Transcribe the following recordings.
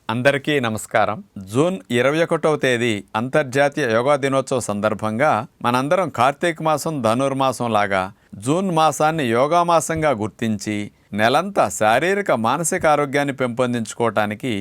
అందరికీ నమస్కారం. జూన్ 21వ తేదీ అంతర్జాతీయ యోగా దినోత్సవ సందర్భంగా మనందరం కార్తీక మాసం ధనుర్మాసం లాగా జూన్ మాసాన్ని యోగా మాసంగా గుర్తించి నెలంతా శారీరక మానసిక ఆరోగ్యాన్ని పెంపొందించుకోవటానికి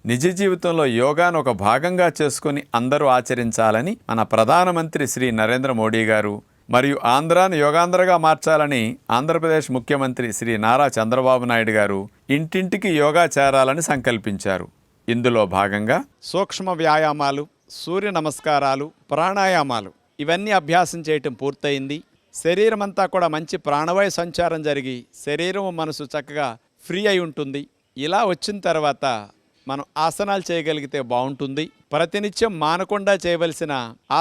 నిజ జీవితంలో యోగాను ఒక భాగంగా చేసుకుని అందరూ ఆచరించాలని మన ప్రధానమంత్రి శ్రీ నరేంద్ర మోడీ గారు మరియు ఆంధ్రాను యోగాంధ్రగా మార్చాలని ఆంధ్రప్రదేశ్ ముఖ్యమంత్రి శ్రీ నారా చంద్రబాబు నాయుడు గారు ఇంటింటికి యోగా చేరాలని సంకల్పించారు. ఇందులో భాగంగా సూక్ష్మ వ్యాయామాలు, సూర్య నమస్కారాలు, ప్రాణాయామాలు ఇవన్నీ అభ్యాసం చేయటం పూర్తయింది. శరీరం అంతా కూడా మంచి ప్రాణవాయు సంచారం జరిగి శరీరం మనసు చక్కగా ఫ్రీ అయి ఉంటుంది. ఇలా వచ్చిన తర్వాత మనం ఆసనాలు చేయగలిగితే బాగుంటుంది. ప్రతినిత్యం మానకుండా చేయవలసిన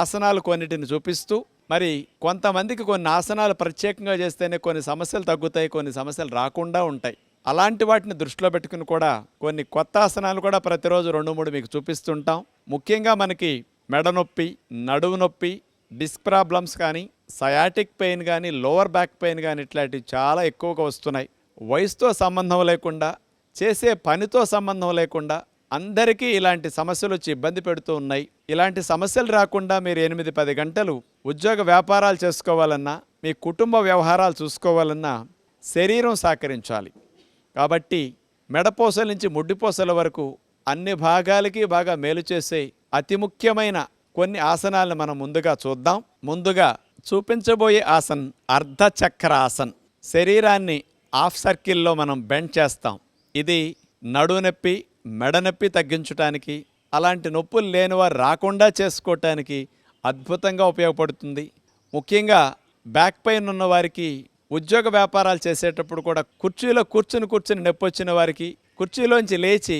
ఆసనాలు కొన్నిటిని చూపిస్తూ మరి కొంతమందికి కొన్ని ఆసనాలు ప్రత్యేకంగా చేస్తేనే కొన్ని సమస్యలు తగ్గుతాయి, కొన్ని సమస్యలు రాకుండా ఉంటాయి. అలాంటి వాటిని దృష్టిలో పెట్టుకుని కూడా కొన్ని కొత్త ఆసనాలు కూడా ప్రతిరోజు 2-3 మీకు చూపిస్తుంటాం. ముఖ్యంగా మనకి మెడ నొప్పి, నడుము నొప్పి, డిస్క్ ప్రాబ్లమ్స్ కానీ, సయాటిక్ పెయిన్ కానీ, లోవర్ బ్యాక్ పెయిన్ కానీ ఇట్లాంటివి చాలా ఎక్కువగా వస్తున్నాయి. వయసుతో సంబంధం లేకుండా, చేసే పనితో సంబంధం లేకుండా అందరికీ ఇలాంటి సమస్యలు వచ్చి ఇబ్బంది పెడుతూ ఉన్నాయి. ఇలాంటి సమస్యలు రాకుండా మీరు 8-10 గంటలు ఉద్యోగ వ్యాపారాలు చేసుకోవాలన్నా, మీ కుటుంబ వ్యవహారాలు చూసుకోవాలన్నా శరీరం సహకరించాలి. కాబట్టి మెడపోసల నుంచి ముడ్డిపోసల వరకు అన్ని భాగాలకి బాగా మేలు చేసే అతి ముఖ్యమైన కొన్ని ఆసనాలను మనం ముందుగా చూద్దాం. ముందుగా చూపించబోయే ఆసన్ అర్ధచక్ర ఆసన్. శరీరాన్ని హాఫ్ సర్కిల్లో మనం బెండ్ చేస్తాం. ఇది నడుము నొప్పి, మెడ నొప్పి తగ్గించడానికి, అలాంటి నొప్పులు లేనివారు రాకుండా చేసుకోవటానికి అద్భుతంగా ఉపయోగపడుతుంది. ముఖ్యంగా బ్యాక్ పెయిన్ ఉన్న వారికి, ఉద్యోగ వ్యాపారాలు చేసేటప్పుడు కూడా కుర్చీలో కూర్చుని నొప్పి వచ్చిన వారికి కుర్చీలోంచి లేచి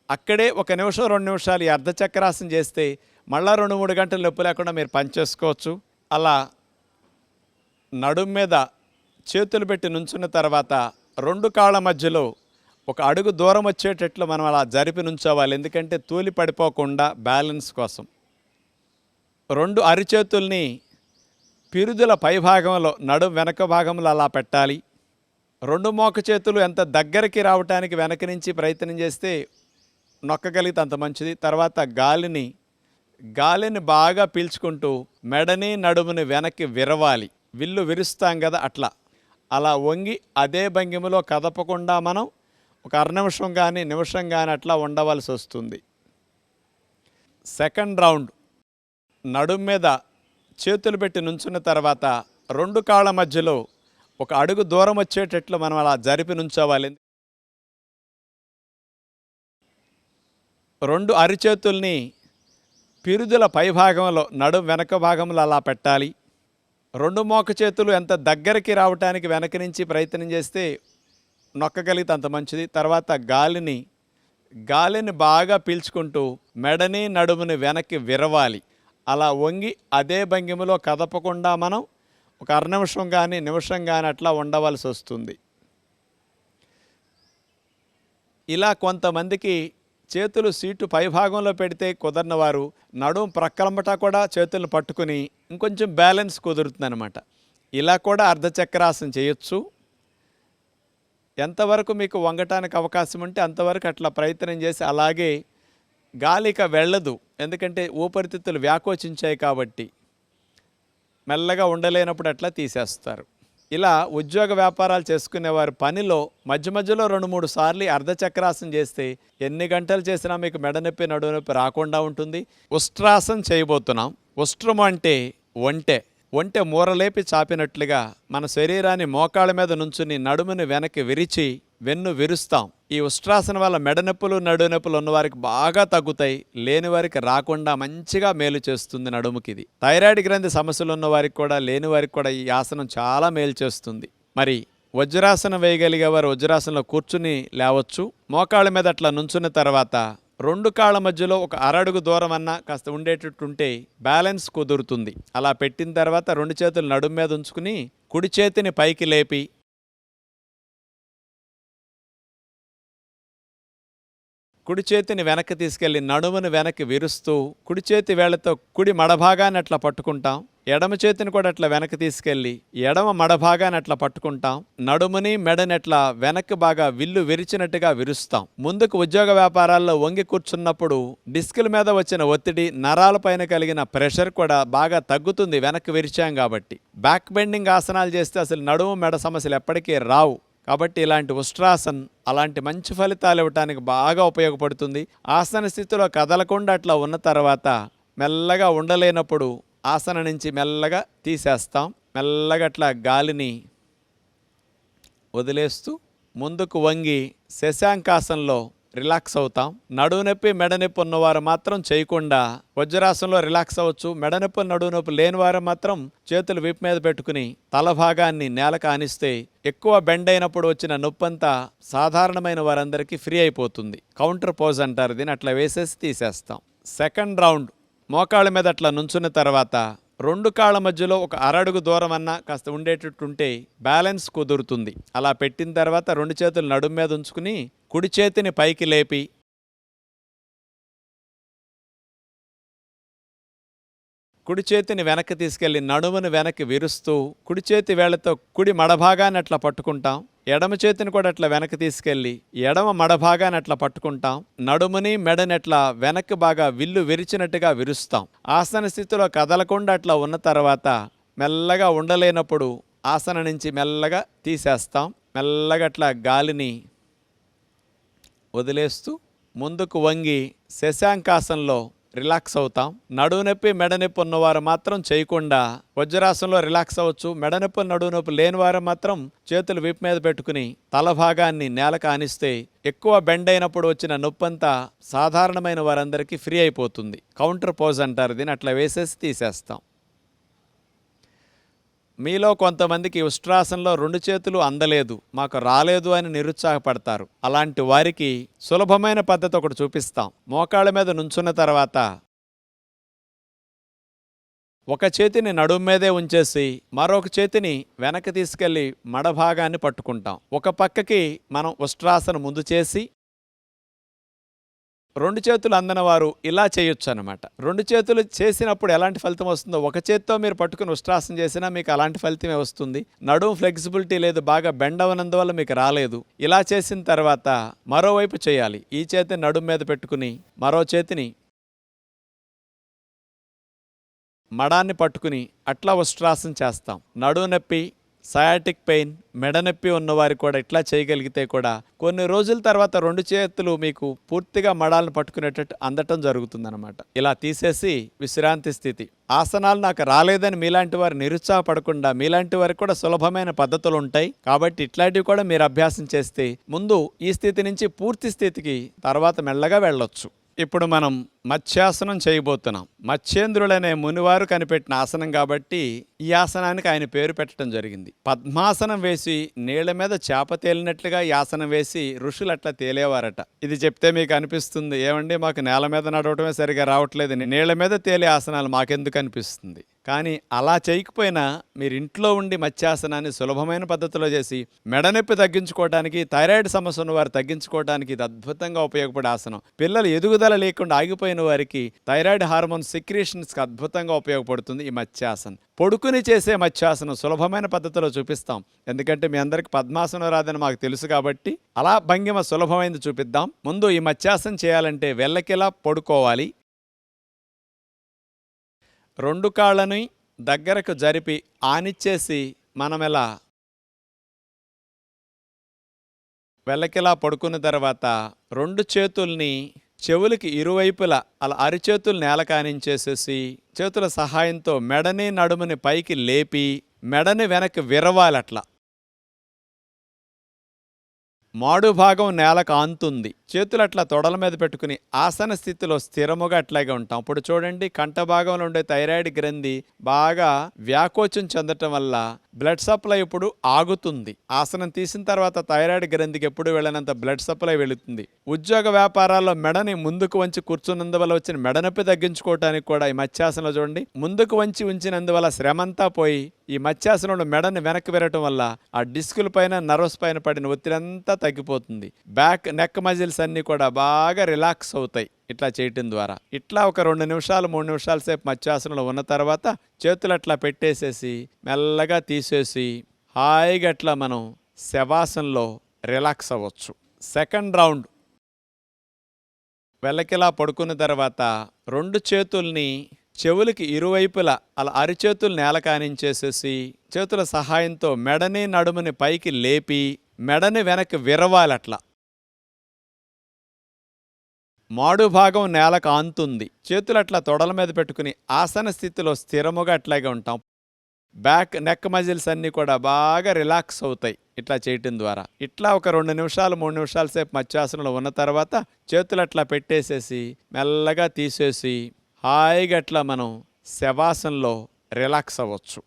అక్కడే 1 నిమిషం 2 నిమిషాలు ఈ అర్ధచక్రాసనం చేస్తే మళ్ళా 2-3 గంటలు నొప్పి లేకుండా మీరు పని చేసుకోవచ్చు. అలా నడుము మీద చేతులు పెట్టి నుంచున్న తర్వాత 2 కాళ్ళ మధ్యలో 1 అడుగు దూరం వచ్చేటట్లు మనం అలా జరిపి నుంచోవాలి. ఎందుకంటే తూలి పడిపోకుండా బ్యాలెన్స్ కోసం. 2 అరిచేతుల్ని పిరుదుల పైభాగంలో, నడుం వెనక భాగంలో అలా పెట్టాలి. 2 మోక చేతులు ఎంత దగ్గరికి రావటానికి వెనక నుంచి ప్రయత్నం చేస్తే నొక్కగలిగితే అంత మంచిది. తర్వాత గాలిని బాగా పీల్చుకుంటూ మెడని నడుముని వెనక్కి విరవాలి. విల్లు విరుస్తాం కదా, అలా వంగి అదే భంగిమలో కదపకుండా మనం 1 నిమిషం కానీ నిమిషం కానీ అట్లా ఉండవలసి వస్తుంది. సెకండ్ రౌండ్ నడుము మీద చేతులు పెట్టి నుంచున్న తర్వాత 2 కాళ్ళ మధ్యలో 1 అడుగు దూరం వచ్చేటట్లు మనం అలా జరిపి నుంచోవాలి. 2 అరిచేతుల్ని పిరుదుల పైభాగంలో, నడుం వెనక భాగంలో అలా పెట్టాలి. 2 మోక చేతులు ఎంత దగ్గరికి రావటానికి వెనక నుంచి ప్రయత్నం చేస్తే నొక్కగలిగితే అంత మంచిది. తర్వాత గాలిని బాగా పీల్చుకుంటూ మెడని నడుముని వెనక్కి విరవాలి. అలా వంగి అదే భంగిమలో కదపకుండా మనం 1 నిమిషం కానీ నిమిషం కానీ అట్లా ఉండవలసి వస్తుంది. ఇలా కొంతమందికి చేతులు సీటు పైభాగంలో పెడితే కుదరని వారు నడుము ప్రక్కలంబటా కూడా చేతులను పట్టుకుని ఇంకొంచెం బ్యాలెన్స్ కుదురుతుందన్నమాట. ఇలా కూడా అర్ధచక్రాసనం చేయొచ్చు. ఎంతవరకు మీకు వంగటానికి అవకాశం ఉంటే అంతవరకు అట్లా ప్రయత్నం చేసి, అలాగే గాలిక వెళ్ళదు, ఎందుకంటే ఊపిరితిత్తులు వ్యాకోచించాయి కాబట్టి మెల్లగా ఉండలేనప్పుడు అట్లా తీసేస్తారు. ఇలా ఉద్యోగ వ్యాపారాలు చేసుకునేవారు పనిలో మధ్య మధ్యలో 2-3 సార్లు అర్ధచక్రాసనం చేస్తే ఎన్ని గంటలు చేసినా మీకు మెడ నొప్పి, నడుము నొప్పి రాకుండా ఉంటుంది. ఉష్ట్రాసనం చేయబోతున్నాం. ఉష్ట్రము అంటే ఒంటె మూరలేపి చాపినట్లుగా మన శరీరాన్ని మోకాళ్ళ మీద నుంచుని నడుముని వెనక్కి విరిచి వెన్ను విరుస్తాం. ఈ ఉష్ట్రాసనం వల్ల మెడ నొప్పులు, నడుము నొప్పులు ఉన్నవారికి బాగా తగ్గుతాయి. లేని వారికి రాకుండా మంచిగా మేలు చేస్తుంది నడుముకి. ఇది థైరాయిడ్ గ్రంథి సమస్యలు ఉన్న వారికి కూడా, లేని వారికి కూడా ఈ ఆసనం చాలా మేలు చేస్తుంది. మరి వజ్రాసనం వేయగలిగే వారు వజ్రాసనంలో కూర్చుని లేవచ్చు. మోకాళ్ళ మీద అట్లా నుంచున్న తర్వాత 2 కాళ్ళ మధ్యలో 1 అరడుగు దూరం అన్నా కాస్త ఉండేటట్టుంటే బ్యాలెన్స్ కుదురుతుంది. అలా పెట్టిన తర్వాత 2 చేతులు నడుము మీద ఉంచుకుని కుడి చేతిని పైకి లేపి కుడి చేతిని వెనక్కి తీసుకెళ్ళి నడుమును వెనక్కి విరుస్తూ కుడి చేతి వేళ్లతో కుడి మడభాగాన్ని అట్లా పట్టుకుంటాం. ఎడమ చేతిని కూడా అట్లా వెనక్కి తీసుకెళ్ళి ఎడమ మడ భాగాన్ని అట్లా పట్టుకుంటాం. నడుముని మెడని అట్లా వెనక్కి బాగా విల్లు విరిచినట్టుగా విరుస్తాం. ముందుకు ఉద్యోగ వ్యాపారాల్లో వంగి కూర్చున్నప్పుడు డిస్కుల మీద వచ్చిన ఒత్తిడి, నరాలపైన కలిగిన ప్రెషర్ కూడా బాగా తగ్గుతుంది వెనక్కి విరిచాం కాబట్టి. బ్యాక్ బెండింగ్ ఆసనాలు చేస్తే అసలు నడుము మెడ సమస్యలు ఎప్పటికీ రావు. కాబట్టి ఇలాంటి ఉష్ట్రాసన్ అలాంటి మంచి ఫలితాలు ఇవ్వటానికి బాగా ఉపయోగపడుతుంది. ఆసన స్థితిలో కదలకుండా అట్లా ఉన్న తర్వాత మెల్లగా ఉండలేనప్పుడు ఆసన నుంచి మెల్లగా తీసేస్తాం. మెల్లగా అట్లా గాలిని వదిలేస్తూ ముందుకు వంగి శశాంకాసనంలో రిలాక్స్ అవుతాం. నడువు నొప్పి మెడ నొప్పి ఉన్నవారు మాత్రం చేయకుండా వజ్రాసనంలో రిలాక్స్ అవ్వచ్చు. మెడ నొప్పి నడువు నొప్పి లేని వారు మాత్రం చేతులు వీపు మీద పెట్టుకుని తల భాగాన్ని నేలకు ఆనిస్తే ఎక్కువ బెండ్ అయినప్పుడు వచ్చిన నొప్పంతా సాధారణమైన వారందరికీ ఫ్రీ అయిపోతుంది. కౌంటర్ పోజ్ అంటారు దీన్ని. అట్లా వేసేసి తీసేస్తాం. సెకండ్ రౌండ్ మోకాళ్ళ మీద అట్లా నుంచున్న తర్వాత 2 కాళ్ళ మధ్యలో ఒక అరడుగు దూరం అన్నా కాస్త ఉండేటట్టుంటే బ్యాలెన్స్ కుదురుతుంది. అలా పెట్టిన తర్వాత 2 చేతులు నడుము మీద ఉంచుకుని కుడి చేతిని పైకి లేపి కుడి చేతిని వెనక్కి తీసుకెళ్లి నడుమును వెనక్కి విరుస్తూ కుడి చేతి వేళ్లతో కుడి మడభాగాన్ని అట్లా పట్టుకుంటాం. ఎడమ చేతిని కూడా అట్లా వెనక్కి తీసుకెళ్ళి ఎడమ మడభాగాన్ని అట్లా పట్టుకుంటాం. నడుముని మెడని అట్లా వెనక్కి బాగా విల్లు విరిచినట్టుగా విరుస్తాం. ఆసన స్థితిలో కదలకుండా అట్లా ఉన్న తర్వాత మెల్లగా ఉండలేనప్పుడు ఆసన నుంచి మెల్లగా తీసేస్తాం. మెల్లగా అట్లా గాలిని వదిలేస్తూ ముందుకు వంగి శశాంకాసనంలో రిలాక్స్ అవుతాం. నడువు నొప్పి మెడ నొప్పి ఉన్నవారు మాత్రం చేయకుండా వజ్రాసనంలో రిలాక్స్ అవ్వచ్చు. మెడ నొప్పి నడువు నొప్పి లేని వారు మాత్రం చేతులు వీపు మీద పెట్టుకుని తల భాగాన్ని నేలకు ఆనిస్తే ఎక్కువ బెండ్ అయినప్పుడు వచ్చిన నొప్పంతా సాధారణమైన వారందరికీ ఫ్రీ అయిపోతుంది. కౌంటర్ పోజ్ అంటారు దీన్ని. అట్లా వేసేసి తీసేస్తాం. మీలో కొంతమందికి ఉష్ట్రాసనంలో 2 చేతులు అందలేదు, మాకు రాలేదు అని నిరుత్సాహపడతారు. అలాంటి వారికి సులభమైన పద్ధతి ఒకటి చూపిస్తాం. మోకాళ్ళ మీద నుంచున్న తర్వాత ఒక చేతిని నడుము మీదే ఉంచేసి మరొక చేతిని వెనక్కి తీసుకెళ్లి మడభాగాన్ని పట్టుకుంటాం. ఒక పక్కకి మనం ఉష్ట్రాసనం ముందు చేసి 2 చేతులు అందని వారు ఇలా చేయొచ్చు అనమాట. 2 చేతులు చేసినప్పుడు ఎలాంటి ఫలితం వస్తుందో ఒక చేత్తో మీరు పట్టుకుని ఉష్ట్రాసనం చేసినా మీకు అలాంటి ఫలితమే వస్తుంది. నడుము ఫ్లెక్సిబిలిటీ లేదు, బాగా బెండ్ అవనందువల్ల మీకు రాలేదు. ఇలా చేసిన తర్వాత మరోవైపు చేయాలి. ఈ చేతిని నడుము మీద పెట్టుకుని మరో చేతిని మడాన్ని పట్టుకుని అట్లా ఉష్ట్రాసనం చేస్తాం. నడుము నొప్పి, సయాటిక్ పెయిన్, మెడ నొప్పి ఉన్నవారు కూడా ఇట్లా చేయగలిగితే కూడా కొన్ని రోజుల తర్వాత 2 చేతులు మీకు పూర్తిగా మడాలను పట్టుకునేటట్టు అందటం జరుగుతుందన్నమాట. ఇలా తీసేసి విశ్రాంతి స్థితి. ఆసనాలు నాకు రాలేదని మీలాంటి వారు నిరుత్సాహపడకుండా మీలాంటి వారికి కూడా సులభమైన పద్ధతులు ఉంటాయి. కాబట్టి ఇట్లాంటివి కూడా మీరు అభ్యాసం చేస్తే ముందు ఈ స్థితి నుంచి పూర్తి స్థితికి తర్వాత మెల్లగా వెళ్ళొచ్చు. ఇప్పుడు మనం మత్స్యాసనం చేయబోతున్నాం. మత్స్యేంద్రులనే మునివారు కనిపెట్టిన ఆసనం కాబట్టి ఈ ఆసనానికి ఆయన పేరు పెట్టడం జరిగింది. పద్మాసనం వేసి నీళ్ల మీద చేప తేలినట్లుగా ఈ ఆసనం వేసి ఋషులు అట్లా తేలేవారట. ఇది చెప్తే మీకు అనిపిస్తుంది, ఏమండి మాకు నేల మీద నడవటమే సరిగా రావట్లేదు, నీళ్ల మీద తేలే ఆసనాలు మాకెందుకు అనిపిస్తుంది. కానీ అలా చేయకపోయినా మీరు ఇంట్లో ఉండి మత్స్యాసనాన్ని సులభమైన పద్ధతిలో చేసి మెడ నొప్పి తగ్గించుకోవడానికి, థైరాయిడ్ సమస్య ఉన్న వారు తగ్గించుకోవడానికి ఇది అద్భుతంగా ఉపయోగపడే ఆసనం. పిల్లలు ఎదుగుదల లేకుండా ఆగిపోయిన వారికి థైరాయిడ్ హార్మోన్ సెక్రీషన్స్కి అద్భుతంగా ఉపయోగపడుతుంది ఈ మత్స్యాసనం. పొడుకుని చేసే మత్స్యాసనం సులభమైన పద్ధతిలో చూపిస్తాం. ఎందుకంటే మీ అందరికి పద్మాసనం రాదని మాకు తెలుసు కాబట్టి అలా భంగిమ సులభమైనది చూపిద్దాం. ముందు ఈ మత్స్యాసనం చేయాలంటే వెల్లకిలా పడుకోవాలి. 2 కాళ్ళని దగ్గరకు జరిపి ఆనిచ్చేసి మనం ఇలా వెల్లకిలా పడుకున్న తర్వాత 2 చేతుల్ని చెవులకి ఇరువైపులా అలా అరిచేతులు నేలకానించేసేసి చేతుల సహాయంతో మెడని నడుముని పైకి లేపి మెడని వెనక్కి విరవాలట్లా. మాడు భాగం నేలకు ఆంతుంది. చేతులు అట్లా తొడల మీద పెట్టుకుని ఆసన స్థితిలో స్థిరముగా అట్లాగే ఉంటాం. ఇప్పుడు చూడండి, కంఠ భాగంలో ఉండే థైరాయిడ్ గ్రంథి బాగా వ్యాకోచం చెందటం వల్ల బ్లడ్ సప్లై ఇప్పుడు ఆగుతుంది. ఆసనం తీసిన తర్వాత థైరాయిడ్ గ్రంథికి ఎప్పుడు వెళ్ళినంత బ్లడ్ సప్లై వెళుతుంది. ఉద్యోగ వ్యాపారాల్లో మెడని ముందుకు వంచి కూర్చున్నందువల్ల వచ్చిన మెడ నొప్పి తగ్గించుకోవడానికి కూడా ఈ మత్స్యాసనంలో చూడండి, ముందుకు వంచి ఉంచినందువల్ల శ్రమంతా పోయి ఈ మత్స్యాసనంలో మెడని వెనక్కి విరగటం వల్ల ఆ డిస్కుల పైన నర్వస్ పైన పడిన ఒత్తిడి అంతా తగ్గిపోతుంది. బ్యాక్ నెక్ మజిల్స్ అన్నీ కూడా బాగా రిలాక్స్ అవుతాయి ఇట్లా చేయటం ద్వారా. ఇట్లా ఒక 2 నిమిషాలు 3 నిమిషాల సేపు మత్స్యాసనంలో ఉన్న తర్వాత చేతులు అట్లా పెట్టేసేసి మెల్లగా తీసేసి హాయిగా అట్లా మనం శవాసనంలో రిలాక్స్ అవ్వచ్చు. సెకండ్ రౌండ్ వెల్లకిలా పడుకున్న తర్వాత 2 చేతుల్ని చెవులకి ఇరువైపులా అలా అరిచేతులు నేల కానించేసేసి చేతుల సహాయంతో మెడని నడుముని పైకి లేపి మెడని వెనక్కి విరవాలి. అట్లా మాడు భాగం నేలకు ఆంతుంది. చేతులు అట్లా తొడల మీద పెట్టుకుని ఆసన స్థితిలో స్థిరముగా అట్లాగే ఉంటాం. బ్యాక్ నెక్ మజిల్స్ అన్నీ కూడా బాగా రిలాక్స్ అవుతాయి ఇట్లా చేయటం ద్వారా. ఇట్లా ఒక 2 నిమిషాలు 3 నిమిషాల సేపు మత్స్యాసనంలో ఉన్న తర్వాత చేతులు అట్లా పెట్టేసేసి మెల్లగా తీసేసి హాయిగా అట్లా మనం శవాసనంలో రిలాక్స్ అవ్వచ్చు.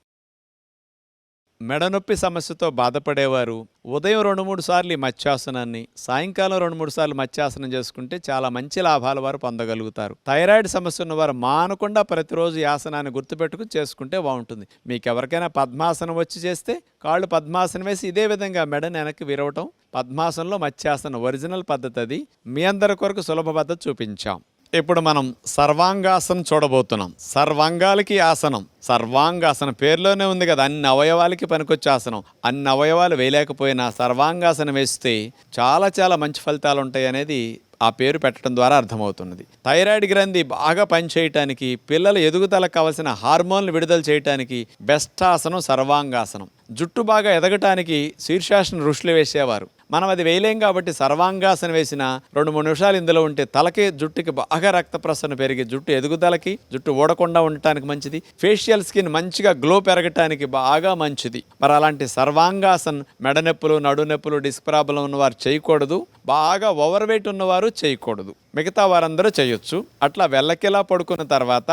మెడనొప్పి సమస్యతో బాధపడేవారు ఉదయం 2-3 సార్లు ఈ మత్స్యాసనాన్ని, సాయంకాలం 2-3 సార్లు మత్స్యాసనం చేసుకుంటే చాలా మంచి లాభాలు వారు పొందగలుగుతారు. థైరాయిడ్ సమస్య ఉన్నవారు మానకుండా ప్రతిరోజు ఈ ఆసనాన్ని గుర్తుపెట్టుకుని చేసుకుంటే బాగుంటుంది. మీకు ఎవరికైనా పద్మాసనం వచ్చి చేస్తే కాళ్ళు పద్మాసనం వేసి ఇదే విధంగా మెడని వెనక్కి విరవటం పద్మాసనంలో మత్స్యాసనం ఒరిజినల్ పద్ధతి. అది మీ అందరి కొరకు సులభ పద్ధతి చూపించాం. ఇప్పుడు మనం సర్వాంగాసనం చూడబోతున్నాం. సర్వాంగాలకి ఆసనం. సర్వాంగాసనం పేరులోనే ఉంది కదా, అన్ని అవయవాలకి పనికొచ్చే ఆసనం. అన్ని అవయవాలు వేయలేకపోయినా సర్వాంగాసనం వేస్తే చాలా చాలా మంచి ఫలితాలు ఉంటాయి అనేది ఆ పేరు పెట్టడం ద్వారా అర్థమవుతున్నది. థైరాయిడ్ గ్రంథి బాగా పనిచేయటానికి, పిల్లల ఎదుగుదలకు కావలసిన హార్మోన్లు విడుదల చేయటానికి బెస్ట్ ఆసనం సర్వాంగాసనం. జుట్టు బాగా ఎదగటానికి శీర్షాసన ఋషులు వేసేవారు. మనం అది వేయలేం కాబట్టి సర్వాంగాసనం వేసిన 2-3 నిమిషాలు ఇందులో ఉంటే తలకి జుట్టుకి బాగా రక్త ప్రసరణ పెరిగి జుట్టు ఎదుగుదలకి, జుట్టు ఊడకుండా ఉండటానికి మంచిది. ఫేషియల్ స్కిన్ మంచిగా గ్లో పెరగటానికి బాగా మంచిది. మరి అలాంటి సర్వాంగాసన్ మెడ నొప్పులు, నడు నొప్పులు, డిస్క్ ప్రాబ్లం ఉన్నవారు చేయకూడదు. బాగా ఓవర్ వెయిట్ ఉన్నవారు చేయకూడదు. మిగతా వారందరూ చేయొచ్చు. అట్లా వెల్లకిలా పడుకున్న తర్వాత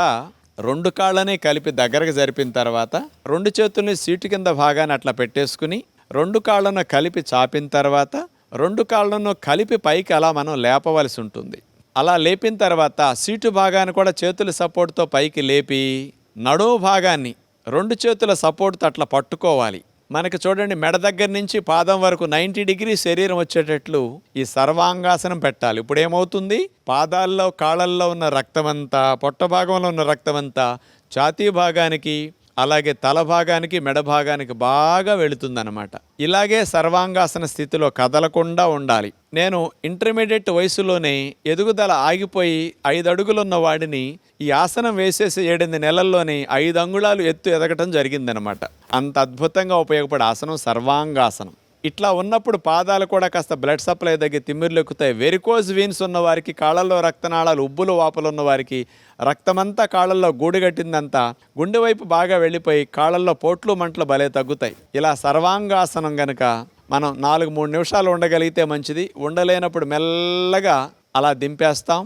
2 కాళ్ళని కలిపి దగ్గరకు జరిపిన తర్వాత 2 చేతుల్ని సీటు కింద భాగాన్ని అట్లా పెట్టేసుకుని 2 కాళ్ళను కలిపి చాపిన తర్వాత 2 కాళ్ళను కలిపి పైకి అలా మనం లేపవలసి ఉంటుంది. అలా లేపిన తర్వాత సీటు భాగాన్ని కూడా చేతుల సపోర్ట్తో పైకి లేపి నడుము భాగాన్ని 2 చేతుల సపోర్ట్తో అట్లా పట్టుకోవాలి. మనకి చూడండి, మెడ దగ్గర నుంచి పాదం వరకు 90 డిగ్రీ శరీరం వచ్చేటట్లు ఈ సర్వాంగాసనం పెట్టాలి. ఇప్పుడు ఏమవుతుంది, పాదాల్లో కాళ్ళల్లో ఉన్న రక్తమంతా, పొట్ట భాగంలో ఉన్న రక్తమంతా ఛాతీ భాగానికి, అలాగే తల భాగానికి, మెడ భాగానికి బాగా వెళుతుందన్నమాట. ఇలాగే సర్వాంగాసన స్థితిలో కదలకుండా ఉండాలి. నేను ఇంటర్మీడియట్ వయసులోనే ఎదుగుదల ఆగిపోయి 5 అడుగులున్న వాడిని ఈ ఆసనం వేసేసి 8 నెలల్లోనే 5 అంగుళాలు ఎత్తు ఎదగటం జరిగిందనమాట. అంత అద్భుతంగా ఉపయోగపడే ఆసనం సర్వాంగాసనం. ఇట్లా ఉన్నప్పుడు పాదాలు కూడా కాస్త బ్లడ్ సప్లై దగ్గర తిమ్మిర్లు ఎక్కుతాయి. వెరికోజ్ వీన్స్ ఉన్నవారికి, కాళ్ళల్లో రక్తనాళాలు ఉబ్బులు వాపులు ఉన్నవారికి రక్తమంతా కాళ్ళల్లో గూడుగట్టిందంతా గుండె వైపు బాగా వెళ్ళిపోయి కాళ్ళల్లో పోట్లు మంటలు భలే తగ్గుతాయి. ఇలా సర్వాంగాసనం గనక మనం 4-3 నిమిషాలు ఉండగలిగితే మంచిది. ఉండలేనప్పుడు మెల్లగా అలా దింపేస్తాం.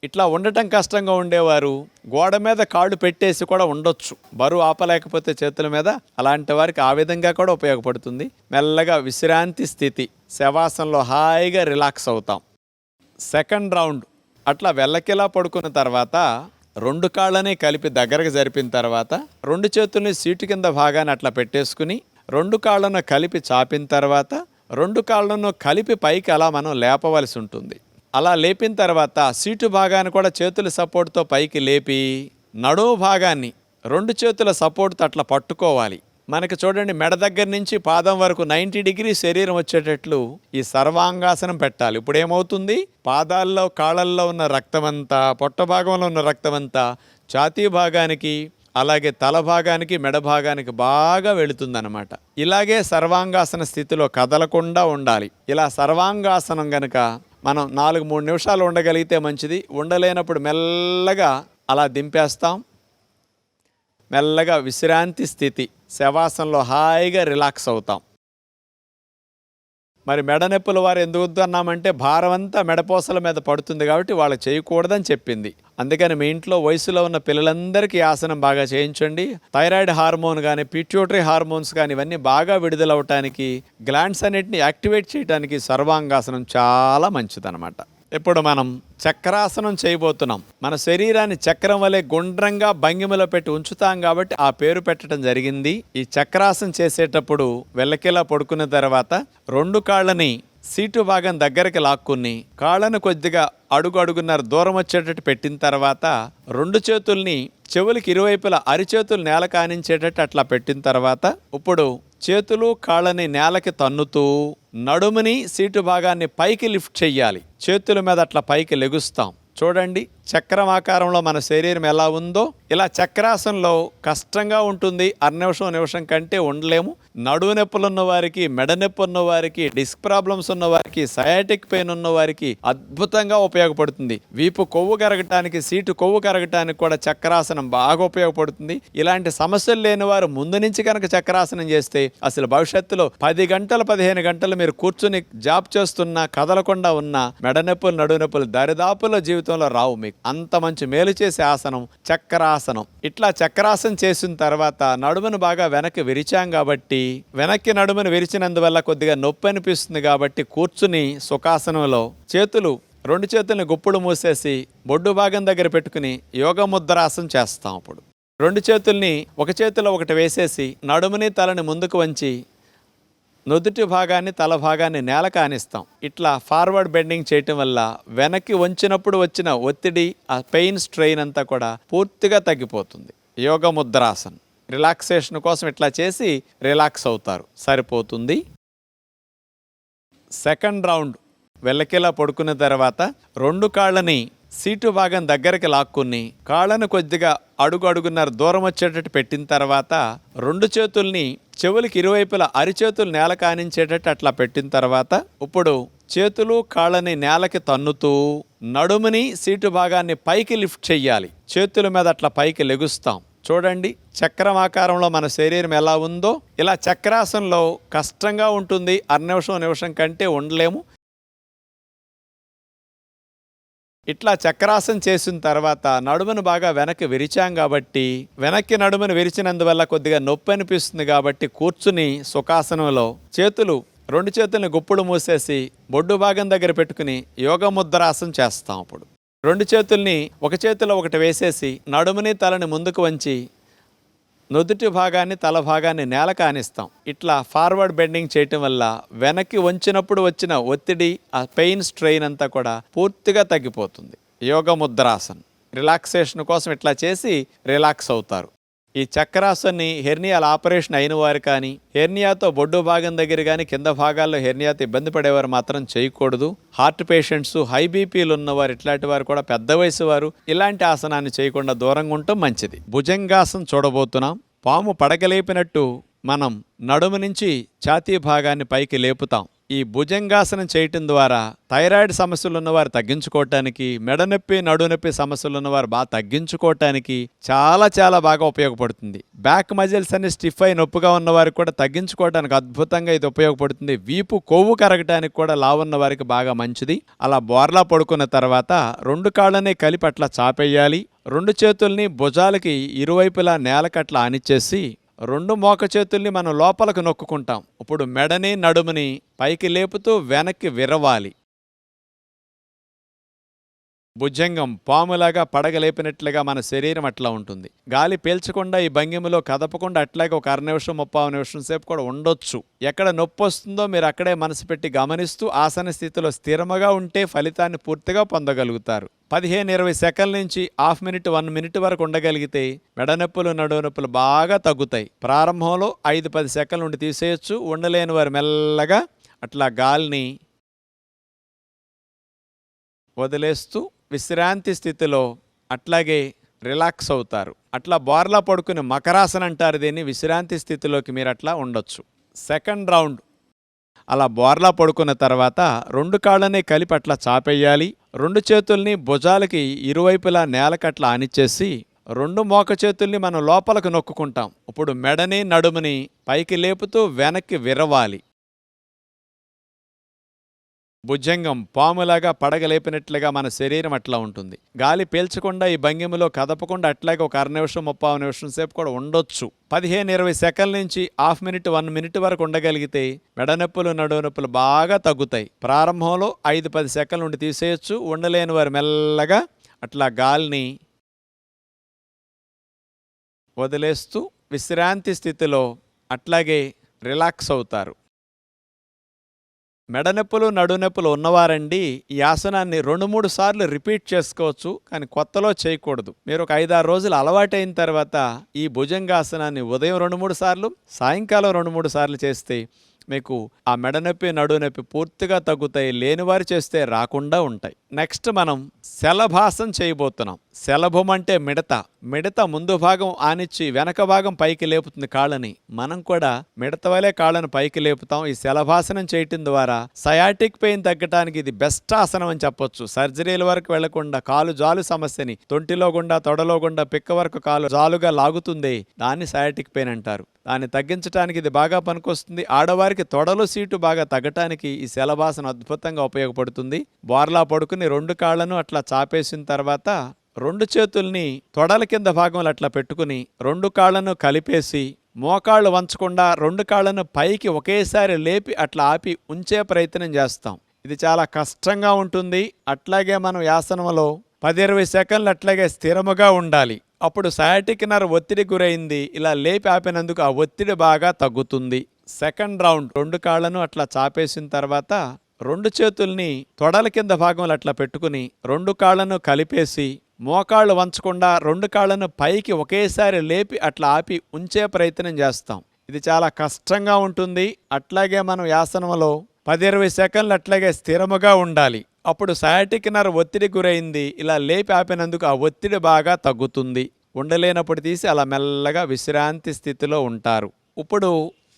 ఇట్లా ఉండటం కష్టంగా ఉండేవారు గోడ మీద కాళ్ళు పెట్టేసి కూడా ఉండొచ్చు, బరువు ఆపలేకపోతే చేతుల మీద. అలాంటి వారికి ఆ విధంగా కూడా ఉపయోగపడుతుంది. మెల్లగా విశ్రాంతి స్థితి, శవాసనంలో హాయిగా రిలాక్స్ అవుతాం. సెకండ్ రౌండ్ అట్లా వెల్లకిలా పడుకున్న తర్వాత 2 కాళ్ళని కలిపి దగ్గరకు జరిపిన తర్వాత 2 చేతుల్ని సీటు కింద భాగాన్ని అట్లా పెట్టేసుకుని 2 కాళ్ళను కలిపి చాపిన తర్వాత 2 కాళ్ళను కలిపి పైకి అలా మనం లేపవలసి ఉంటుంది. అలా లేపిన తర్వాత సీటు భాగాన్ని కూడా చేతుల సపోర్ట్తో పైకి లేపి నడుము భాగాన్ని 2 చేతుల సపోర్ట్తో అట్లా పట్టుకోవాలి. మనకి చూడండి, మెడ దగ్గర నుంచి పాదం వరకు 90 డిగ్రీ శరీరం వచ్చేటట్లు ఈ సర్వాంగాసనం పెట్టాలి. ఇప్పుడు ఏమవుతుంది, పాదాల్లో కాళ్ళల్లో ఉన్న రక్తమంతా, పొట్ట భాగంలో ఉన్న రక్తమంతా ఛాతీ భాగానికి, అలాగే తల భాగానికి, మెడ భాగానికి బాగా వెళుతుందన్నమాట. ఇలాగే సర్వాంగాసన స్థితిలో కదలకుండా ఉండాలి. ఇలా సర్వాంగాసనం గనక మనం 4-3 నిమిషాలు ఉండగలిగితే మంచిది. ఉండలేనప్పుడు మెల్లగా అలా దింపేస్తాం. మెల్లగా విశ్రాంతి స్థితి, శవాసనంలో హాయిగా రిలాక్స్ అవుతాం. మరి మెడ నొప్పుల వారు ఎందుకు వద్దన్నామంటే భారం అంతా మెడపోసల మీద పడుతుంది కాబట్టి వాళ్ళు చేయకూడదని చెప్పింది. అందుకని మీ ఇంట్లో వయసులో ఉన్న పిల్లలందరికీ ఆసనం బాగా చేయించండి. థైరాయిడ్ హార్మోన్ కానీ, పిట్యూటరీ హార్మోన్స్ కానీ ఇవన్నీ బాగా విడుదలవటానికి, గ్లాండ్స్ అన్నిటిని యాక్టివేట్ చేయడానికి సర్వాంగాసనం చాలా మంచిదన్నమాట. ఇప్పుడు మనం చక్రాసనం చేయబోతున్నాం. మన శరీరాన్ని చక్రం వలె గుండ్రంగా భంగిమలో పెట్టి ఉంచుతాం కాబట్టి ఆ పేరు పెట్టడం జరిగింది. ఈ చక్రాసనం చేసేటప్పుడు వెల్లకిలా పడుకున్న తర్వాత 2 కాళ్ళని సీటు భాగం దగ్గరికి లాక్కుని కాళ్ళను కొద్దిగా అడుగున్నర దూరం వచ్చేటట్టు పెట్టిన తర్వాత 2 చేతుల్ని చెవులకి ఇరువైపులా అరిచేతులు నేల కానించేటట్టు అట్లా పెట్టిన తర్వాత ఇప్పుడు చేతులు కాళ్ళని నేలకి తన్నుతూ నడుముని సీటు భాగాన్ని పైకి లిఫ్ట్ చెయ్యాలి. చేతుల మీద అట్లా పైకి లెగుస్తాం. చూడండి చక్రం ఆకారంలో మన శరీరం ఎలా ఉందో. ఇలా చక్రాసనంలో కష్టంగా ఉంటుంది. నిమిషం కంటే ఉండలేము. నడువు నొప్పులు ఉన్న వారికి, మెడ నొప్పి ఉన్న వారికి, డిస్క్ ప్రాబ్లమ్స్ ఉన్న వారికి, సయాటిక్ పెయిన్ ఉన్న వారికి అద్భుతంగా ఉపయోగపడుతుంది. వీపు కొవ్వు కరగటానికి, సీటు కొవ్వు కరగటానికి కూడా చక్రాసనం బాగా ఉపయోగపడుతుంది. ఇలాంటి సమస్యలు లేని వారు ముందు నుంచి కనుక చక్రాసనం చేస్తే అసలు భవిష్యత్తులో 10 గంటలు 15 గంటలు మీరు కూర్చుని జాబ్ చేస్తున్నా కదలకుండా ఉన్న మెడ నొప్పులు, నడువు నొప్పులు దరిదాపుల జీవితంలో రావు. మీకు అంత మంచి మేలు చేసే ఆసనం చక్రాసనం. ఇట్లా చక్రాసనం చేసిన తర్వాత నడుమును బాగా వెనక్కి విరిచాం కాబట్టి, వెనక్కి నడుమును విరిచినందువల్ల కొద్దిగా నొప్పి అనిపిస్తుంది కాబట్టి కూర్చుని సుఖాసనంలో 2 చేతుల్ని గుప్పుడు మూసేసి బొడ్డు భాగం దగ్గర పెట్టుకుని యోగ ముద్రాసనం చేస్తాం. అప్పుడు 2 చేతుల్ని ఒక చేతిలో ఒకటి వేసేసి నడుముని తలని ముందుకు వంచి నుదుటి భాగాన్ని తల భాగాన్ని నేల కానిస్తాం. ఇట్లా ఫార్వర్డ్ బెండింగ్ చేయటం వల్ల వెనక్కి వంచినప్పుడు వచ్చిన ఒత్తిడి, ఆ పెయిన్, స్ట్రెయిన్ అంతా కూడా పూర్తిగా తగ్గిపోతుంది. యోగ ముద్రాసన్ రిలాక్సేషన్ కోసం ఇట్లా చేసి రిలాక్స్ అవుతారు, సరిపోతుంది. సెకండ్ రౌండ్ వెల్లకిలా పడుకున్న తర్వాత 2 కాళ్ళని సీటు భాగం దగ్గరికి లాక్కుని కాళ్ళను కొద్దిగా అడుగున్నర దూరం వచ్చేటట్టు పెట్టిన తర్వాత 2 చేతుల్ని చెవులకి ఇరువైపులా అరిచేతులు నేల కానించేటట్టు అట్లా పెట్టిన తర్వాత ఇప్పుడు చేతులు కాళ్ళని నేలకి తన్నుతూ నడుముని సీటు భాగాన్ని పైకి లిఫ్ట్ చెయ్యాలి. చేతుల మీద అట్లా పైకి లెగుస్తాం. చూడండి చక్రం ఆకారంలో మన శరీరం ఎలా ఉందో. ఇలా చక్రాసనంలో కష్టంగా ఉంటుంది. నిమిషం కంటే ఉండలేము. ఇట్లా చక్రాసనం చేసిన తర్వాత నడుమును బాగా వెనక్కి విరిచాం కాబట్టి, వెనక్కి నడుమును విరిచినందువల్ల కొద్దిగా నొప్పి అనిపిస్తుంది కాబట్టి కూర్చుని సుఖాసనంలో 2 చేతుల్ని గుప్పుడు మూసేసి బొడ్డు భాగం దగ్గర పెట్టుకుని యోగ ముద్రాసనం చేస్తాం. అప్పుడు 2 చేతుల్ని ఒక చేతిలో ఒకటి వేసేసి నడుముని తలని ముందుకు వంచి నుదుటి భాగాన్ని తల భాగాన్ని నేల కానిస్తాం. ఇట్లా ఫార్వర్డ్ బెండింగ్ చేయటం వల్ల వెనక్కి వంచినప్పుడు వచ్చిన ఒత్తిడి, ఆ పెయిన్, స్ట్రెయిన్ అంతా కూడా పూర్తిగా తగ్గిపోతుంది. యోగ ముద్రాసన్ రిలాక్సేషన్ కోసం ఇట్లా చేసి రిలాక్స్ అవుతారు. ఈ చక్రాసన్ని హెర్నియాల ఆపరేషన్ అయిన వారు కానీ, హెర్నియాతో బొడ్డు భాగం దగ్గర కానీ కింద భాగాల్లో హెర్నియాతో ఇబ్బంది పడేవారు మాత్రం చేయకూడదు. హార్ట్ పేషెంట్స్, హై బీపీలు ఉన్నవారు, ఇట్లాంటి వారు కూడా, పెద్ద వయసు వారు ఇలాంటి ఆసనాన్ని చేయకుండా దూరంగా ఉండటం మంచిది. భుజంగాసనం చూడబోతున్నాం. పాము పడగలేపినట్టు మనం నడుము నుంచి ఛాతీ భాగాన్ని పైకి లేపుతాం. ఈ భుజంగాసనం చేయటం ద్వారా థైరాయిడ్ సమస్యలు ఉన్నవారు తగ్గించుకోవటానికి, మెడనొప్పి, నడునొప్పి సమస్యలు ఉన్నవారు బాగా తగ్గించుకోవటానికి చాలా బాగా ఉపయోగపడుతుంది. బ్యాక్ మజిల్స్ అన్ని స్టిఫ్ అయి నొప్పిగా ఉన్నవారికి కూడా తగ్గించుకోవడానికి అద్భుతంగా ఇది ఉపయోగపడుతుంది. వీపు కొవ్వు కరగటానికి కూడా లావున్న వారికి బాగా మంచిది. అలా బోర్లా పడుకున్న తర్వాత 2 కాళ్ళని కలిపి అట్లా చాపేయాలి. 2 చేతుల్ని భుజాలకి ఇరువైపులా నేలకట్లా ఆనిచ్చేసి 2 మోక చేతుల్ని మనం లోపలకు నొక్కుంటాం. ఇప్పుడు మెడని నడుముని పైకి లేపుతూ వెనక్కి విరవాలి. భుజంగం పాములాగా పడగలేపినట్లుగా మన శరీరం అట్లా ఉంటుంది. గాలి పీల్చకుండా ఈ భంగిమలో కదపకుండా అట్లాగే ఒక 1/2 నిమిషం 30 నిమిషం సేపు కూడా ఉండొచ్చు. ఎక్కడ నొప్పి వస్తుందో మీరు అక్కడే మనసు పెట్టి గమనిస్తూ ఆసన స్థితిలో స్థిరముగా ఉంటే ఫలితాన్ని పూర్తిగా పొందగలుగుతారు. 15-20 సెకండ్ల నుంచి హాఫ్ మినిట్ 1 మినిట్ వరకు ఉండగలిగితే మెడనొప్పులు, నడువు నొప్పులు బాగా తగ్గుతాయి. ప్రారంభంలో 5-10 సెకండ్ల నుండి తీసేయచ్చు. ఉండలేని వారు మెల్లగా అట్లా గాలిని వదిలేస్తూ విశ్రాంతి స్థితిలో అట్లాగే రిలాక్స్ అవుతారు. అట్లా బోర్లా పడుకుని మకరాసన అంటారు దీన్ని. విశ్రాంతి స్థితిలోకి మీరు అట్లా ఉండొచ్చు. సెకండ్ రౌండ్ అలా బోర్లా పడుకున్న తర్వాత 2 కాళ్ళని కలిపి అట్లా చాపేయాలి. 2 చేతుల్ని భుజాలకి ఇరువైపులా నేలకట్లా ఆనిచ్చేసి 2 మోక చేతుల్ని మనం లోపలకు నొక్కుంటాం. ఇప్పుడు మెడని నడుముని పైకి లేపుతూ వెనక్కి విరవాలి. భుజంగం పాములాగా పడగలేపినట్లుగా మన శరీరం అట్లా ఉంటుంది. గాలి పీల్చకుండా ఈ భంగిమలో కదపకుండా అట్లాగే ఒక అర నిమిషం 30 నిమిషం సేపు కూడా ఉండొచ్చు. 15-20 సెకండ్ల నుంచి హాఫ్ మినిట్ 1 మినిట్ వరకు ఉండగలిగితే మెడనొప్పులు నడుము నొప్పులు బాగా తగ్గుతాయి. ప్రారంభంలో 5-10 సెకండ్ల నుండి తీసేయచ్చు. ఉండలేని వారు మెల్లగా అట్లా గాలిని వదిలేస్తూ విశ్రాంతి స్థితిలో అట్లాగే రిలాక్స్ అవుతారు. మెడనొప్పులు నడునొప్పులు ఉన్నవారండి ఈ ఆసనాన్ని 2-3 సార్లు రిపీట్ చేసుకోవచ్చు, కానీ కొత్తలో చేయకూడదు. మీరు ఒక 5-6 రోజులు అలవాటైన తర్వాత ఈ భుజంగాసనాన్ని ఉదయం 2-3 సార్లు, సాయంకాలం 2-3 సార్లు చేస్తే మీకు ఆ మెడనొప్పి నడునొప్పి పూర్తిగా తగ్గుతాయి. లేనివారు చేస్తే రాకుండా ఉంటాయి. నెక్స్ట్ మనం శలభాసనం చేయబోతున్నాం. శలభం అంటే మిడత ముందు భాగం ఆనిచ్చి వెనక భాగం పైకి లేపుతుంది కాళ్ళని. మనం కూడా మిడత వలె కాళ్ళను పైకి లేపుతాం. ఈ శలభాసనం చేయటం ద్వారా సయాటిక్ పెయిన్ తగ్గటానికి ఇది బెస్ట్ ఆసనం అని చెప్పొచ్చు. సర్జరీల వరకు వెళ్లకుండా కాలు జాలు సమస్యని తొంటిలో గుండా తొడలో గుండా పిక్క వరకు కాలు జాలుగా లాగుతుంది, దాన్ని సయాటిక్ పెయిన్ అంటారు. దాన్ని తగ్గించడానికి ఇది బాగా పనికొస్తుంది. ఆడవారికి తొడలు సీటు బాగా తగ్గటానికి ఈ శలభాసనం అద్భుతంగా ఉపయోగపడుతుంది. బోర్లా పడుకుని 2 కాళ్లను అట్లా చాపేసిన తర్వాత 2 చేతుల్ని తొడల కింద భాగంలో అట్లా పెట్టుకుని 2 కాళ్లను కలిపేసి మోకాళ్ళు వంచకుండా 2 కాళ్లను పైకి ఒకేసారి లేపి అట్లా ఆపి ఉంచే ప్రయత్నం చేస్తాం. ఇది చాలా కష్టంగా ఉంటుంది. అట్లాగే మనం యాసనంలో 10-20 సెకండ్లు అట్లాగే స్థిరముగా ఉండాలి. అప్పుడు సయాటిక్ నర్వ్ ఒత్తిడి గురైంది. ఇలా లేపి ఆపినందుకు ఆ ఒత్తిడి బాగా తగ్గుతుంది. సెకండ్ రౌండ్ 2 కాళ్లను అట్లా చాపేసిన తర్వాత 2 చేతుల్ని తొడల కింద భాగంలో అట్లా పెట్టుకుని 2 కాళ్లను కలిపేసి మోకాళ్ళు వంచకుండా 2 కాళ్లను పైకి ఒకేసారి లేపి అట్లా ఆపి ఉంచే ప్రయత్నం చేస్తాం. ఇది చాలా కష్టంగా ఉంటుంది. అట్లాగే మనం యాసనంలో 10-20 సెకండ్లు అట్లాగే స్థిరముగా ఉండాలి. అప్పుడు సయాటిక్ నర్వ్ ఒత్తిడి గురైంది. ఇలా లేపి ఆపినందుకు ఆ ఒత్తిడి బాగా తగ్గుతుంది. ఉండలేనప్పుడు తీసి అలా మెల్లగా విశ్రాంతి స్థితిలో ఉంటారు. ఇప్పుడు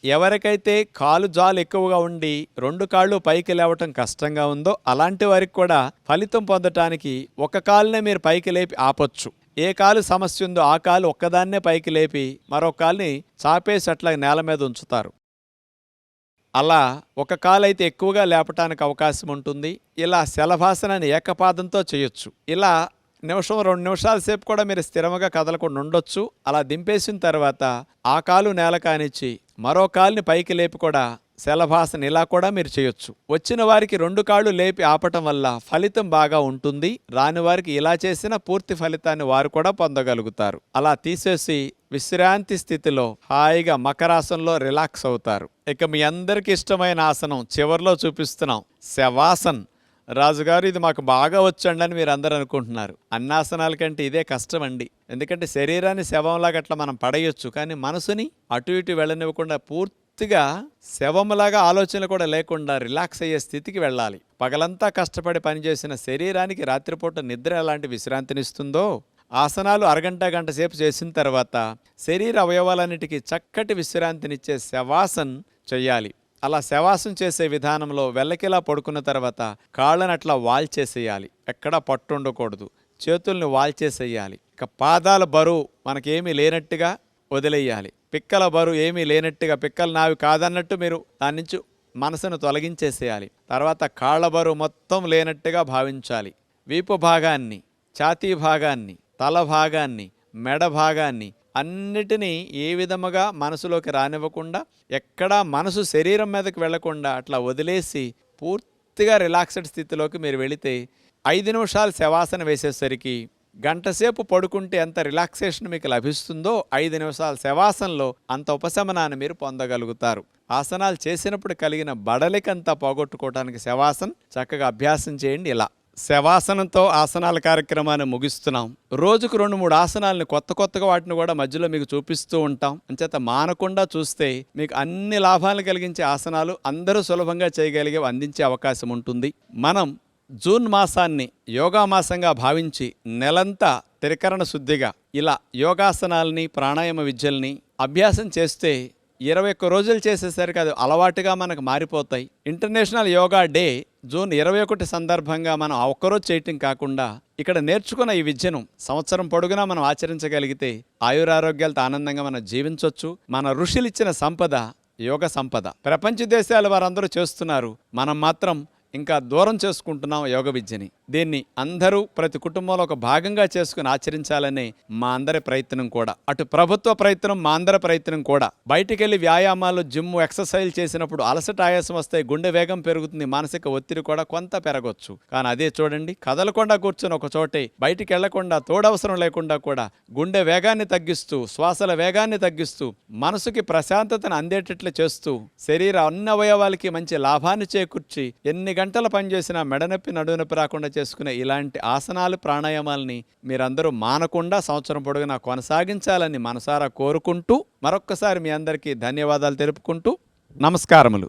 ఎవరికైతే కాలు జాలు ఎక్కువగా ఉండి 2 కాళ్ళు పైకి లేవటం కష్టంగా ఉందో అలాంటి వారికి కూడా ఫలితం పొందటానికి ఒక కాలునే మీరు పైకి లేపి ఆపొచ్చు. ఏ కాలు సమస్య ఉందో ఆ కాలు ఒక్కదాన్నే పైకి లేపి మరో కాలుని చాపేసి అట్లా నేల మీద ఉంచుతారు. అలా ఒక కాలైతే ఎక్కువగా లేపటానికి అవకాశం ఉంటుంది. ఇలా శలభాసనాన్ని ఏకపాదంతో చేయొచ్చు. ఇలా 1-2 నిమిషాల సేపు కూడా మీరు స్థిరంగా కదలకుండా ఉండొచ్చు. అలా దింపేసిన తర్వాత ఆ కాలు నేల కానిచ్చి మరో కాలుని పైకి లేపి కూడా శలభాసన ఇలా కూడా మీరు చేయొచ్చు. వచ్చిన వారికి 2 కాళ్ళు లేపి ఆపటం వల్ల ఫలితం బాగా ఉంటుంది. రాని వారికి ఇలా చేసిన పూర్తి ఫలితాన్ని వారు కూడా పొందగలుగుతారు. అలా తీసేసి విశ్రాంతి స్థితిలో హాయిగా మకరాసనంలో రిలాక్స్ అవుతారు. ఇక మీ అందరికి ఇష్టమైన ఆసనం చివర్లో చూపిస్తున్నాం, శవాసన్. రాజుగారు ఇది మాకు బాగా వచ్చండి అని మీరు అందరూ అనుకుంటున్నారు. అన్నాసనాల కంటే ఇదే కష్టం అండి. ఎందుకంటే శరీరాన్ని శవంలాగా అట్లా మనం పడేయొచ్చు, కానీ మనసుని అటు ఇటు వెళ్ళనివ్వకుండా పూర్తిగా శవంలాగా ఆలోచనలు కూడా లేకుండా రిలాక్స్ అయ్యే స్థితికి వెళ్ళాలి. పగలంతా కష్టపడి పనిచేసిన శరీరానికి రాత్రిపూట నిద్ర ఎలాంటి విశ్రాంతినిస్తుందో ఆసనాలు గంట సేపు చేసిన తర్వాత శరీర అవయవాలన్నిటికీ చక్కటి విశ్రాంతినిచ్చే శవాసన్ చెయ్యాలి. అలా శవాసం చేసే విధానంలో వెల్లకిలా పడుకున్న తర్వాత కాళ్ళని అట్లా వాల్చేసేయాలి. ఎక్కడా పట్టు ఉండకూడదు. చేతుల్ని వాల్చేసేయాలి. ఇక పాదాల బరువు మనకేమీ లేనట్టుగా వదిలేయాలి. పిక్కల బరువు ఏమీ లేనట్టుగా, పిక్కలు నావి కాదన్నట్టు మీరు దాని నుంచి మనసును తొలగించేసేయాలి. తర్వాత కాళ్ళ బరువు మొత్తం లేనట్టుగా భావించాలి. వీపు భాగాన్ని, ఛాతీ భాగాన్ని, తల భాగాన్ని, మెడ భాగాన్ని అన్నిటినీ ఏ విధముగా మనసులోకి రానివ్వకుండా, ఎక్కడా మనసు శరీరం మీదకి వెళ్లకుండా అట్లా వదిలేసి పూర్తిగా రిలాక్స్డ్ స్థితిలోకి మీరు వెళితే 5 నిమిషాలు శవాసన వేసేసరికి గంటసేపు పడుకుంటే ఎంత రిలాక్సేషన్ మీకు లభిస్తుందో 5 నిమిషాల శవాసనలో అంత ఉపశమనాన్ని మీరు పొందగలుగుతారు. ఆసనాలు చేసినప్పుడు కలిగిన బడలికంతా పోగొట్టుకోవడానికి శవాసన చక్కగా అభ్యాసం చేయండి. ఇలా శవాసనంతో ఆసనాల కార్యక్రమాన్ని ముగిస్తున్నాం. రోజుకు 2-3 ఆసనాలను కొత్తగా వాటిని కూడా మధ్యలో మీకు చూపిస్తూ ఉంటాం. అంచేత మానకుండా చూస్తే మీకు అన్ని లాభాలను కలిగించే ఆసనాలు అందరూ సులభంగా చేయగలిగే అందించే అవకాశం ఉంటుంది. మనం జూన్ మాసాన్ని యోగా మాసంగా భావించి నెలంతా త్రికరణ శుద్ధిగా ఇలా యోగాసనాలని ప్రాణాయామ విద్యల్ని అభ్యాసం చేస్తే 21 రోజులు చేసేసరికి అది అలవాటుగా మనకు మారిపోతాయి. ఇంటర్నేషనల్ యోగా డే జూన్ 21 సందర్భంగా మనం ఆ ఒక్కరోజు చేయటం కాకుండా ఇక్కడ నేర్చుకున్న ఈ విద్యను సంవత్సరం పొడుగునా మనం ఆచరించగలిగితే ఆయురారోగ్యాలతో ఆనందంగా మనం జీవించవచ్చు. మన ఋషులిచ్చిన సంపద యోగ సంపద. ప్రపంచ దేశాల వారందరూ చేస్తున్నారు, మనం మాత్రం ఇంకా దూరం చేసుకుంటున్నాం యోగ విద్యని. దీన్ని అందరూ ప్రతి కుటుంబంలో ఒక భాగంగా చేసుకుని ఆచరించాలని మా అందరి ప్రయత్నం కూడా. అటు ప్రభుత్వ ప్రయత్నం, మా అందరి ప్రయత్నం కూడా. బయటికెళ్ళి వ్యాయామాలు, జిమ్, ఎక్సర్సైజ్ చేసినప్పుడు అలసట, ఆయాసం వస్తాయి, గుండె వేగం పెరుగుతుంది, మానసిక ఒత్తిడి కూడా కొంత పెరగొచ్చు. కానీ అదే చూడండి, కదలకుండా కూర్చొని ఒక చోటే బయటికి వెళ్లకుండా, తోడవసరం లేకుండా కూడా గుండె వేగాన్ని తగ్గిస్తూ, శ్వాసల వేగాన్ని తగ్గిస్తూ, మనసుకి ప్రశాంతతను అందేటట్లు చేస్తూ, శరీర అన్ని అవయవాలకి మంచి లాభాన్ని చేకూర్చి ఎన్ని గంటలు పనిచేసినా మెడనొప్పి, నడునొప్పి రాకుండా చేసుకునే ఇలాంటి ఆసనాలు, ప్రాణాయామాలని మీరందరూ మానకుండా సంవత్సరం పొడుగునా కొనసాగించాలని మనసారా కోరుకుంటూ మరొక్కసారి మీ అందరికీ ధన్యవాదాలు తెలుపుకుంటూ నమస్కారములు.